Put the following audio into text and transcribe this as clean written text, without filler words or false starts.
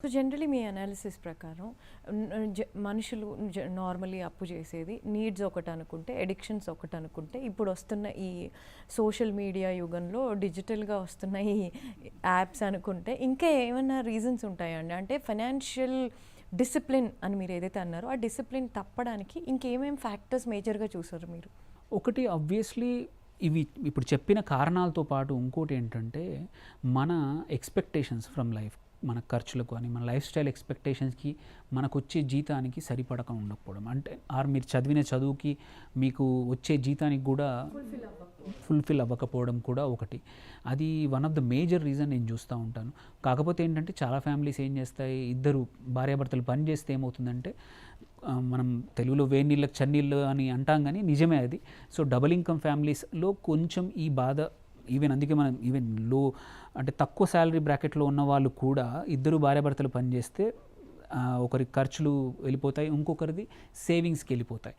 So generally మీ analysis ప్రకారం మనుషులు normally అప్పు చేసేది నీడ్స్ ఒకటి అనుకుంటే, ఎడిక్షన్స్ ఒకటి అనుకుంటే, ఇప్పుడు వస్తున్న ఈ సోషల్ మీడియా యుగంలో డిజిటల్గా వస్తున్న ఈ యాప్స్ అనుకుంటే ఇంకా ఏమైనా రీజన్స్ ఉంటాయండి? అంటే ఫైనాన్షియల్ డిసిప్లిన్ అని మీరు ఏదైతే అన్నారో ఆ డిసిప్లిన్ తప్పడానికి ఇంకేమేమి ఫ్యాక్టర్స్ మేజర్గా చూసారు మీరు? ఒకటి ఆబ్వియస్లీ ఇవి ఇప్పుడు చెప్పిన కారణాలతో పాటు ఇంకోటి ఏంటంటే మన ఎక్స్పెక్టేషన్స్ ఫ్రమ్ లైఫ్, మన ఖర్చులకు అని, మన లైఫ్ స్టైల్ ఎక్స్పెక్టేషన్స్కి మనకు వచ్చే జీతానికి సరిపడక ఉండకపోవడం. అంటే మీరు చదివిన చదువుకి మీకు వచ్చే జీతానికి కూడా ఫుల్ఫిల్ అవ్వకపోవడం కూడా ఒకటి. అది one of the major reason నేను చూస్తూ ఉంటాను. కాకపోతే ఏంటంటే చాలా ఫ్యామిలీస్ ఏం చేస్తాయి, ఇద్దరు భార్యాభర్తలు పని చేస్తే ఏమవుతుందంటే, మనం తెలుగులో వేడి నీళ్ళకి చన్నీళ్ళు అని అంటాం కానీ నిజమే అది. సో డబుల్ ఇన్కమ్ ఫ్యామిలీస్లో కొంచెం ఈ బాధ, అందుకే మనం లో అంటే తక్కువ శాలరీ బ్రాకెట్లో ఉన్న వాళ్ళు కూడా ఇద్దరు భార్యాభర్తలు పనిచేస్తే ఒకరి ఖర్చులు వెళ్ళిపోతాయి, ఇంకొకరిది సేవింగ్స్కి వెళ్ళిపోతాయి.